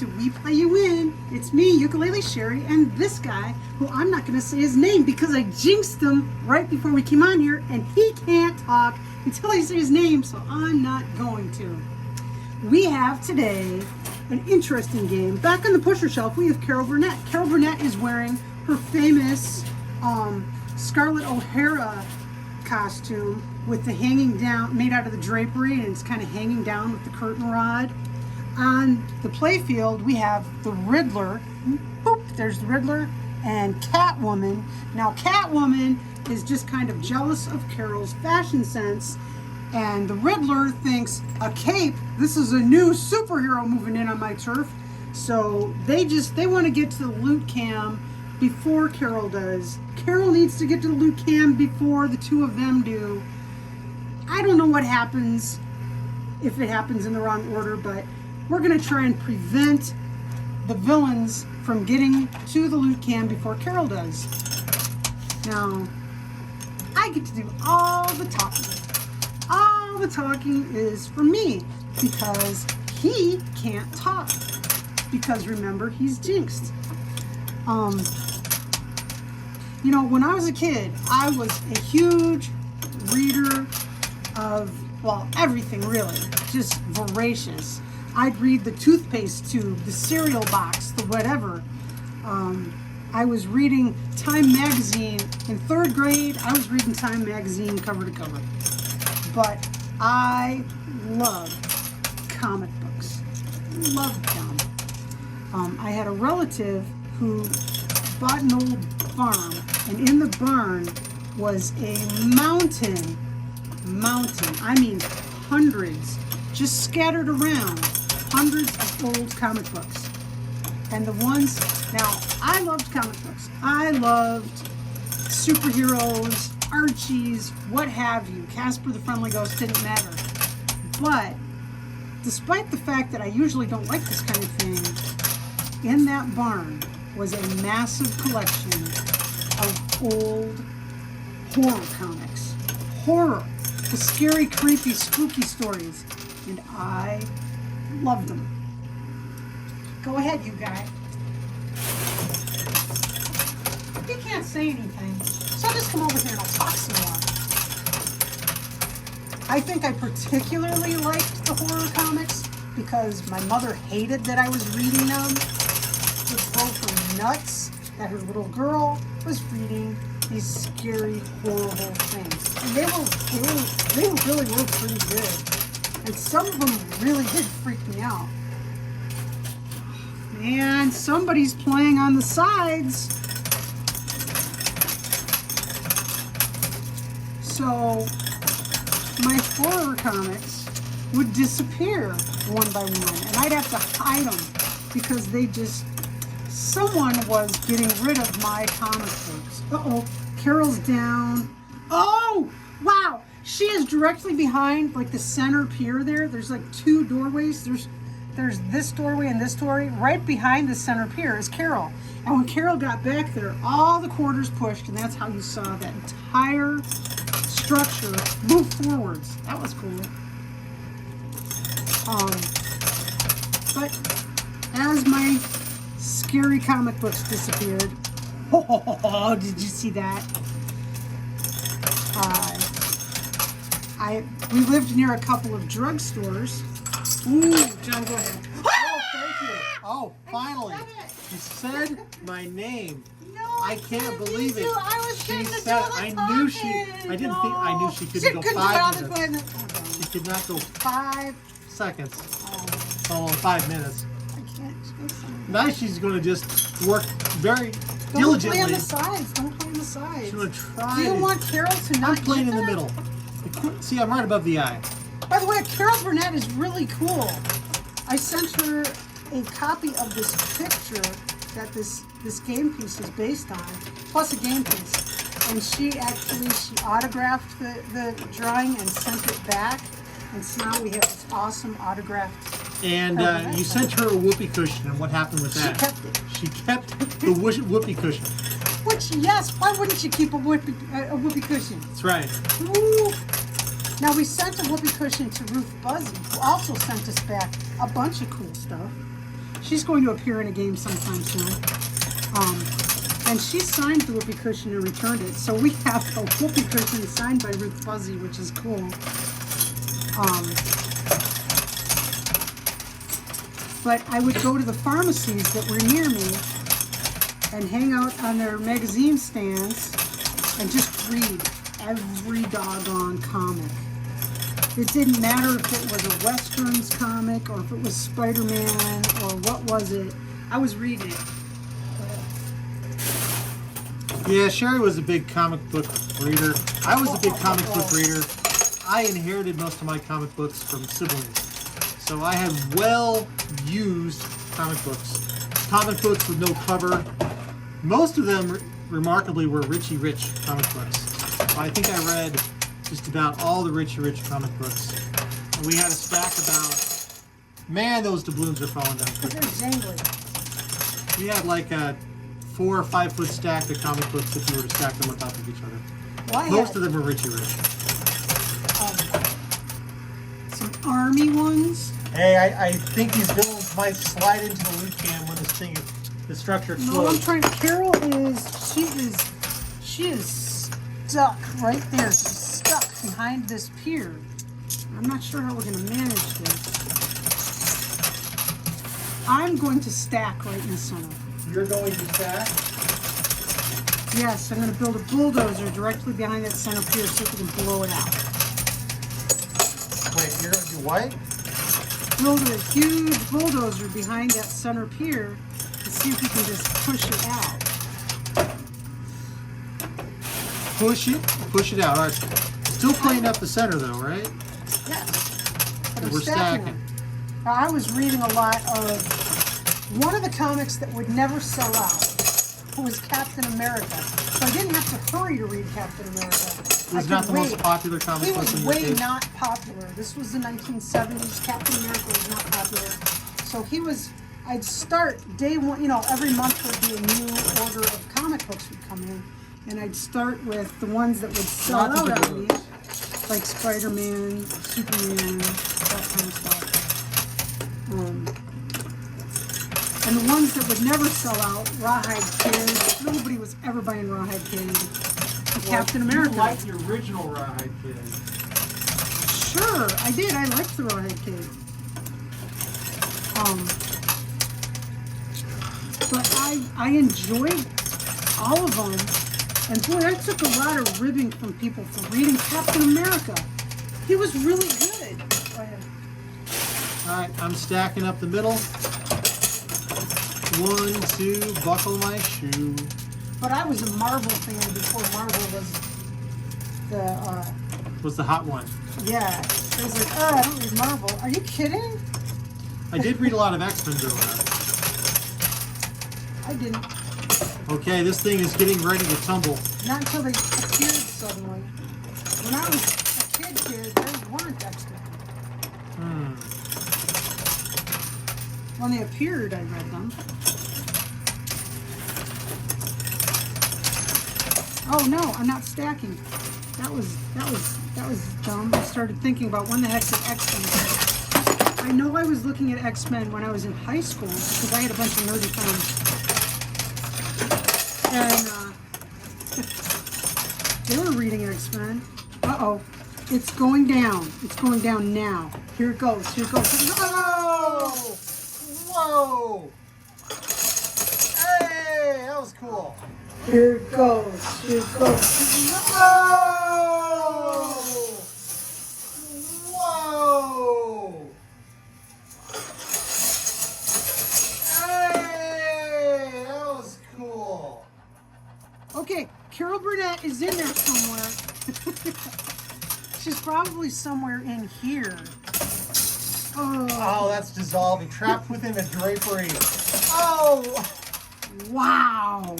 to We Play You Win. It's me, Ukulele Sherry, and this guy, who I'm not going to say his name because I jinxed him right before we came on here, and he can't talk until I say his name, so I'm not going to. We have today an interesting game. Back on the pusher shelf, we have Carol Burnett. Carol Burnett is wearing her famous Scarlett O'Hara costume with the hanging down, made out of the drapery, and it's kind of hanging down with the curtain rod. On the playfield, we have the Riddler. Boop, there's the Riddler and Catwoman. Now, Catwoman is just kind of jealous of Carol's fashion sense, and the Riddler thinks a cape, this is a new superhero moving in on my turf. So they want to get to the loot cam before Carol does. Carol needs to get to the loot cam before the two of them do. I don't know what happens if it happens in the wrong order, but we're going to try and prevent the villains from getting to the loot cam before Carol does. Now, I get to do all the talking. All the talking is for me because he can't talk. Because remember, he's jinxed. You know, when I was a kid, I was a huge reader of, well, everything really, just voracious. I'd read the toothpaste tube, the cereal box, the whatever. I was reading Time magazine in 3rd grade. I was reading Time magazine cover to cover. But I love comic books. Loved them. I had a relative who bought an old farm, and in the barn was a mountain, I mean hundreds, just scattered around, hundreds of old comic books. And the ones, now I loved comic books. I loved superheroes, Archies, what have you. Casper the Friendly Ghost, didn't matter. But despite the fact that I usually don't like this kind of thing, in that barn was a massive collection of old horror comics. Horror. The scary, creepy, spooky stories. And I loved them. Go ahead, you guy. You can't say anything, so I'll just come over here and I'll talk some more. I think I particularly liked the horror comics because my mother hated that I was reading them. It drove her nuts that her little girl was reading these scary, horrible things. And they really were pretty good. And some of them really did freak me out. And somebody's playing on the sides. So my horror comics would disappear one by one, and I'd have to hide them because someone was getting rid of my comic books. Uh-oh, Carol's down. Oh, wow, she is directly behind, like, the center pier there. There's like 2 doorways. There's this doorway and this doorway. Right behind the center pier is Carol. And when Carol got back there, all the quarters pushed, and that's how you saw that entire structure move forwards. That was cool. But as my scary comic books disappeared, oh, did you see that? We lived near a couple of drugstores. Ooh, John, go ahead. Oh, thank you. Oh, finally. She said my name. No, I can't believe it. I was She getting to said, do the I knew talking. she, I didn't think, I knew she couldn't go couldn't 5 go minutes. She could not go 5 seconds. Oh, Oh, 5 minutes. I can't say something. Now she's going to just work very Don't diligently. play on the sides. Don't play on the sides. She's going to try. Do you want Carol to not I'm playing get in the that? middle. See, I'm right above the eye. By the way, Carol Burnett is really cool. I sent her a copy of this picture that this game piece is based on, plus a game piece. And she autographed the drawing and sent it back. And so now we have this awesome autographed. And you sent her a whoopee cushion, and what happened with that? She kept it. She kept the whoopee cushion. Which, yes, why wouldn't you keep a whoopee cushion? That's right. Ooh. Now, we sent a whoopee cushion to Ruth Buzzy, who also sent us back a bunch of cool stuff. She's going to appear in a game sometime soon. And she signed the whoopee cushion and returned it. So we have a whoopee cushion signed by Ruth Fuzzy, which is cool. But I would go to the pharmacies that were near me and hang out on their magazine stands and just read every doggone comic. It didn't matter if it was a Westerns comic or if it was Spider-Man or what was it. I was reading it. Yeah, Sherry was a big comic book reader. I was a big comic book reader. I inherited most of my comic books from siblings. So I have well-used comic books. Comic books with no cover. Most of them, remarkably, were Richie Rich comic books. I think I read just about all the Richie Rich comic books. And we had a stack about... Man, those doubloons are falling down quick. They're jangly. We had like a 4 or 5 foot stack of comic books if you were to stack them on top of each other. Well, Most of them were Richie Rich. Some Army ones. Hey, I think these villains might slide into the loot cam when this thing is structured No, I'm slow. trying. Carol she is stuck right there. She's stuck behind this pier. I'm not sure how we're going to manage this. I'm going to stack right in the center. You're going to stack? Yes, I'm going to build a bulldozer directly behind that center pier so we can blow it out. Wait, you're going to do what? Build a huge bulldozer behind that center pier to see if we can just push it out. Push it out. All right. Still cleaning up the center though, right? Yes. But I'm We're stacking. them. Now, I was reading a lot of one of the comics that would never sell out, who was Captain America. So I didn't have to hurry to read Captain America. It was not the most popular comic He book was in way the day. not popular. This was the 1970s. Captain America was not popular. So he was, I'd start day one, every month would be a new order of comic books would come in. And I'd start with the ones that would sell Not the out big on me, ones. like Spider-Man, Superman, that kind of stuff. And the ones that would never sell out, Rawhide Kid. Nobody was ever buying Rawhide Kid. Captain America. You like the original Rawhide Kid. Sure, I did. I liked the Rawhide Kid. But I enjoyed all of them. And boy, that took a lot of ribbing from people for reading Captain America. He was really good. Go ahead. All right, I'm stacking up the middle. 1, 2, buckle my shoe. But I was a Marvel fan before Marvel was Was the hot one. yeah. I was like, I don't read Marvel. Are you kidding? I did read a lot of X-Men growing up. I didn't. Okay, this thing is getting ready to tumble. Not until they appeared suddenly. When I was a kid, there weren't X-Men. When they appeared, I read them. Oh no, I'm not stacking. That was dumb. I started thinking about when the heck did X-Men. I know I was looking at X-Men when I was in high school because I had a bunch of nerdy friends. And they were reading X-Men. Uh-oh. It's going down. It's going down now. Here it goes. Here it goes. Whoa! Whoa! Hey, that was cool. Here it goes. Here it goes. Whoa! Whoa! Hey, that was cool. Okay, Carol Burnett is in there somewhere. She's probably somewhere in here. Oh, that's dissolving. Trapped within a drapery. Oh! Wow.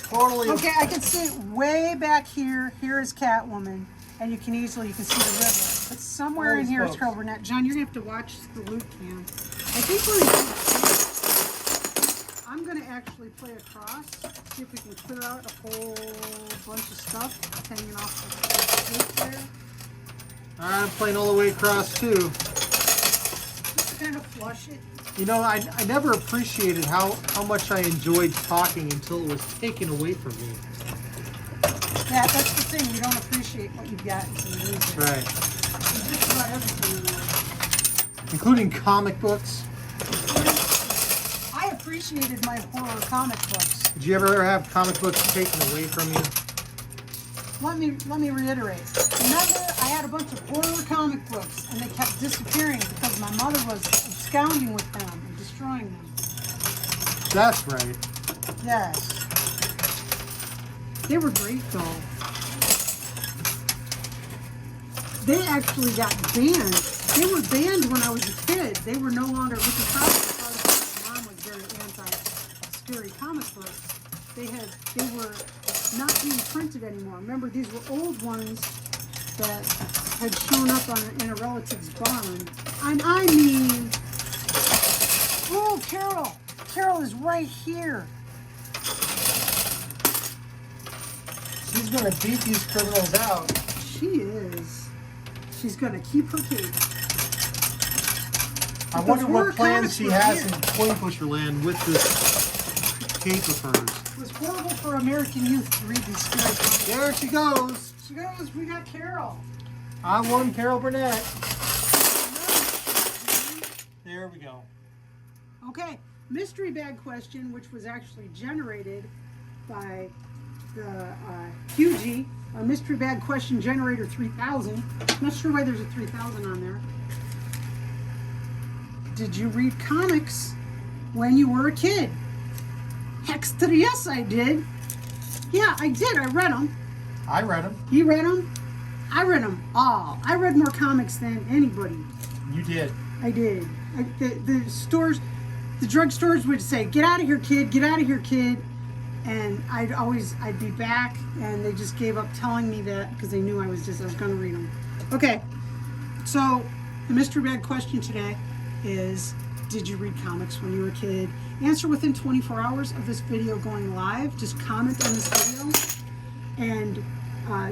Totally. Okay, I can see it way back here. Here is Catwoman. And you can see the river. But somewhere Holy in here is smokes. Carol Burnett. John, you're going to have to watch the loot cam. I think I'm going to actually play across. See if we can clear out a whole bunch of stuff hanging off the loot there. I'm playing all the way across too. Just kind of flush it. You know, I never appreciated how much I enjoyed talking until it was taken away from me. Yeah, that's the thing. You don't appreciate what you've got until you lose it. Right. There's just about everything in there. Including comic books. I appreciated my horror comic books. Did you ever have comic books taken away from you? Let me reiterate. Remember, I had a bunch of horror comic books, and they kept disappearing because my mother was absconding with them and destroying them. That's right. Yes. They were great, though. They actually got banned. They were banned when I was a kid. They were no longer, which is probably because my mom was very anti-scary comic books. They were not being printed anymore. Remember, these were old ones that had shown up in a relative's barn. And I mean, oh, Carol! Carol is right here. She's going to beat these criminals out. She is. She's going to keep her cape. I wonder what plans she has in Toy Pusher Land with this cape of hers. It was horrible for American youth to read these scary comics. There she goes. She goes, we got Carol. I won Carol Burnett. There we go. Okay, mystery bag question, which was actually generated by the QG, a mystery bag question generator 3000. Not sure why there's a 3000 on there. Did you read comics when you were a kid? Hex to the yes, I did. Yeah, I did. I read them. I read them. You read them? I read them all. I read more comics than anybody. You did. I did. The stores, the drugstores would say, "Get out of here, kid! Get out of here, kid!" And I'd be back, and they just gave up telling me that because they knew I was going to read them. Okay, so the mystery bag question today is: did you read comics when you were a kid? Answer within 24 hours of this video going live. Just comment on this video, and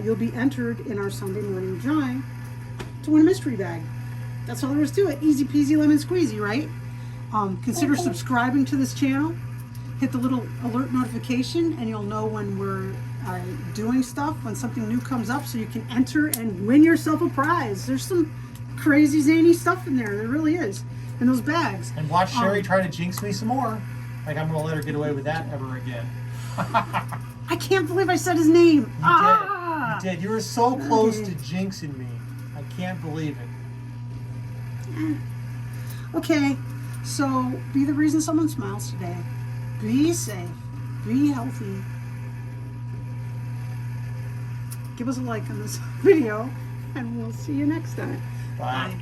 you'll be entered in our Sunday morning drawing to win a mystery bag. That's all there is to it. Easy peasy lemon squeezy, right? Consider subscribing to this channel. Hit the little alert notification, and you'll know when we're doing stuff, when something new comes up, so you can enter and win yourself a prize. There's some crazy zany stuff in there. There really is. In those bags. And watch Sherry try to jinx me some more. Like I'm going to let her get away with that ever again. I can't believe I said his name. You did. You were so close to jinxing me. I can't believe it. Okay, so be the reason someone smiles today. Be safe. Be healthy. Give us a like on this video, and we'll see you next time. Bye. Bye.